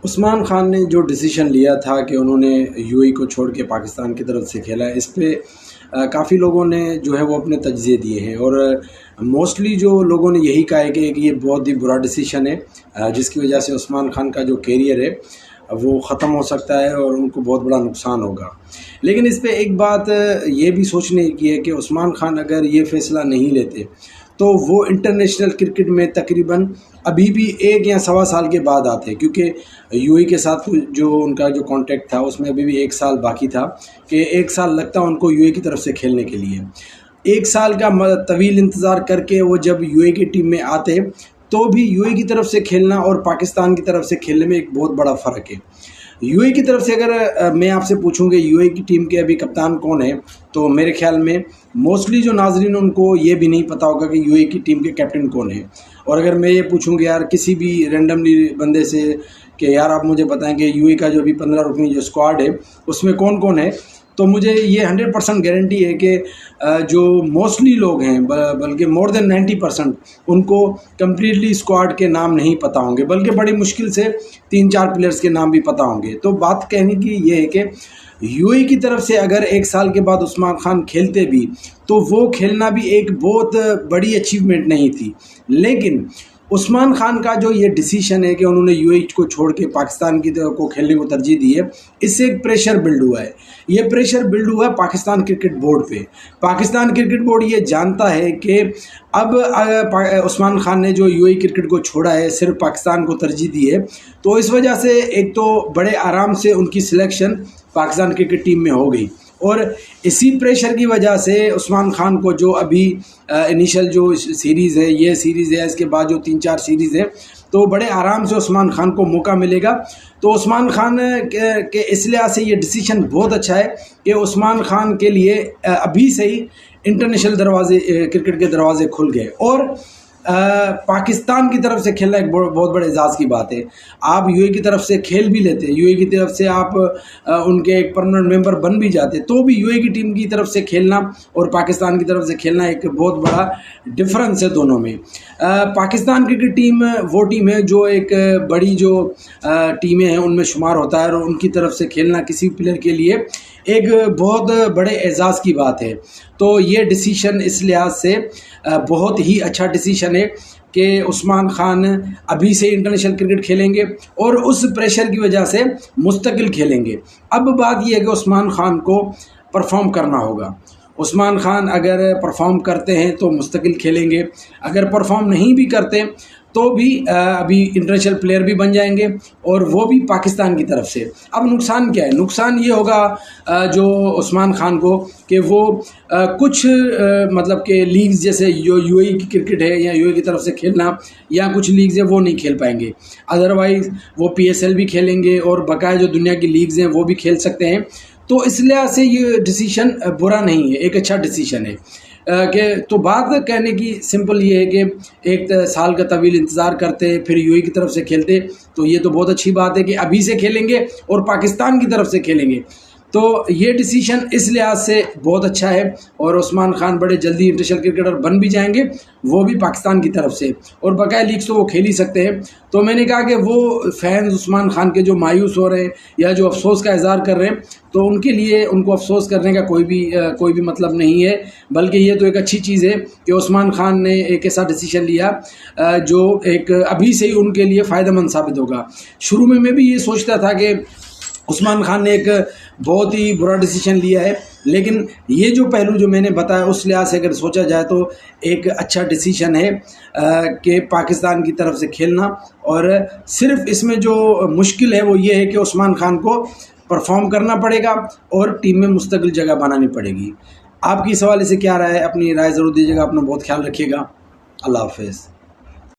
उस्मान खान ने जो डिसीजन लिया था कि उन्होंने यूएई को छोड़ के पाकिस्तान की तरफ से खेला, इस पे काफ़ी लोगों ने जो है वो अपने तज्ज़िये दिए हैं और मोस्टली जो लोगों ने यही कहा है कि ये बहुत ही बुरा डिसीजन है, जिसकी वजह से उस्मान खान का जो कैरियर है वो ख़त्म हो सकता है और उनको बहुत बड़ा नुकसान होगा। लेकिन इस पे एक बात ये भी सोचने की है कि उस्मान खान अगर ये फ़ैसला नहीं लेते तो वो इंटरनेशनल क्रिकेट में तकरीबन अभी भी 1 या सवा साल के बाद आते, क्योंकि यूएई के साथ जो उनका जो कॉन्ट्रैक्ट था उसमें अभी भी 1 साल बाकी था कि 1 साल लगता उनको यूएई की तरफ से खेलने के लिए। 1 साल का तवील इंतज़ार करके वो जब यूएई की टीम में आते तो भी यूएई की तरफ से खेलना और पाकिस्तान की तरफ से खेलने में एक बहुत बड़ा फ़र्क है। यूएई की तरफ से अगर मैं आपसे पूछूंगा यूएई की टीम के अभी कप्तान कौन है, तो मेरे ख्याल में मोस्टली जो नाजरीन उनको ये भी नहीं पता होगा कि यूएई की टीम के कैप्टन कौन है। और अगर मैं ये पूछूंगा यार किसी भी रैंडमली बंदे से कि यार आप मुझे बताएं कि यूएई का जो अभी 15 रुकनी जो स्क्वाड है उसमें कौन कौन है, तो मुझे ये 100% गारंटी है कि जो मोस्टली लोग हैं बल्कि मोर देन 90% उनको कम्प्लीटली स्क्वाड के नाम नहीं पता होंगे, बल्कि बड़ी मुश्किल से 3-4 प्लेयर्स के नाम भी पता होंगे। तो बात कहने की ये है कि यूएई की तरफ से अगर 1 साल के बाद उस्मान खान खेलते भी तो वो खेलना भी एक बहुत बड़ी अचीवमेंट नहीं थी। लेकिन उस्मान खान का जो ये डिसीजन है कि उन्होंने यूएई को छोड़ के पाकिस्तान की को खेलने को तरजीह दी है, इससे एक प्रेशर बिल्ड हुआ है। ये प्रेशर बिल्ड हुआ है पाकिस्तान क्रिकेट बोर्ड पे। पाकिस्तान क्रिकेट बोर्ड ये जानता है कि अब उस्मान खान ने जो यूएई क्रिकेट को छोड़ा है, सिर्फ पाकिस्तान को तरजीह दी है, तो इस वजह से एक तो बड़े आराम से उनकी सिलेक्शन पाकिस्तान क्रिकेट टीम में हो गई। और इसी प्रेशर की वजह से उस्मान खान को जो अभी इनिशियल जो सीरीज़ है, ये सीरीज़ है, इसके बाद जो 3-4 सीरीज़ है, तो बड़े आराम से उस्मान खान को मौका मिलेगा। तो उस्मान खान के इस लिहाज से ये डिसीजन बहुत अच्छा है कि उस्मान खान के लिए अभी से ही इंटरनेशनल दरवाजे, क्रिकेट के दरवाजे खुल गए। और पाकिस्तान की तरफ से खेलना एक बहुत बड़े एजाज़ की बात है। आप यूएई की तरफ से खेल भी लेते, यूएई की तरफ से आप उनके एक परमानेंट मेंबर बन भी जाते, तो भी यूएई की टीम की तरफ से खेलना और पाकिस्तान की तरफ से खेलना एक बहुत बड़ा डिफरेंस है दोनों में। पाकिस्तान क्रिकेट टीम वो टीम है जो एक बड़ी जो टीमें हैं उनमें शुमार होता है, और उनकी तरफ से खेलना किसी प्लेयर के लिए एक बहुत बड़े एजाज़ की बात है। तो ये डिसीशन इस लिहाज से बहुत ही अच्छा डिसीशन है कि उस्मान खान अभी से इंटरनेशनल क्रिकेट खेलेंगे और उस प्रेशर की वजह से मुस्तकिल खेलेंगे। अब बात यह है कि उस्मान खान को परफॉर्म करना होगा। उस्मान खान अगर परफॉर्म करते हैं तो मुस्तकिल खेलेंगे, अगर परफॉर्म नहीं भी करते तो भी अभी इंटरनेशनल प्लेयर भी बन जाएंगे, और वो भी पाकिस्तान की तरफ से। अब नुकसान क्या है? नुकसान ये होगा जो उस्मान खान को कि वो कुछ मतलब कि लीग्स जैसे यूएई की क्रिकेट है या यूएई की तरफ से खेलना, या कुछ लीग्स है वो नहीं खेल पाएंगे। अदरवाइज़ वो पीएसएल भी खेलेंगे और बकाया जो दुनिया की लीग्स हैं वो भी खेल सकते हैं। तो इस लिहाज से ये डिसीजन बुरा नहीं है, एक अच्छा डिसीजन है। तो बात कहने की सिंपल ये है कि 1 साल का तवील इंतज़ार करते फिर यूएई की तरफ से खेलते, तो ये तो बहुत अच्छी बात है कि अभी से खेलेंगे और पाकिस्तान की तरफ से खेलेंगे। तो ये डिसीजन इस लिहाज से बहुत अच्छा है, और उस्मान खान बड़े जल्दी इंटरनेशनल क्रिकेटर बन भी जाएंगे, वो भी पाकिस्तान की तरफ से, और बकाया लीग्स तो वो खेल ही सकते हैं। तो मैंने कहा कि वो फैंस उस्मान खान के जो मायूस हो रहे हैं या जो अफसोस का इज़हार कर रहे हैं, तो उनके लिए उनको अफसोस करने का कोई भी मतलब नहीं है, बल्कि ये तो एक अच्छी चीज़ है कि उस्मान खान ने एक ऐसा डिसीजन लिया जो एक अभी से ही उनके लिए फ़ायदेमंद साबित होगा। शुरू में मैं भी ये सोचता था कि उस्मान खान ने एक बहुत ही बुरा डिसीजन लिया है, लेकिन ये जो पहलू जो मैंने बताया उस लिहाज से अगर सोचा जाए तो एक अच्छा डिसीजन है कि पाकिस्तान की तरफ से खेलना। और सिर्फ इसमें जो मुश्किल है वो ये है कि उस्मान खान को परफॉर्म करना पड़ेगा और टीम में मुस्तकिल जगह बनानी पड़ेगी। आपकी इस हवाले से क्या राय है? अपनी राय ज़रूर दीजिएगा। अपना बहुत ख्याल रखिएगा। अल्लाह हाफ़िज़।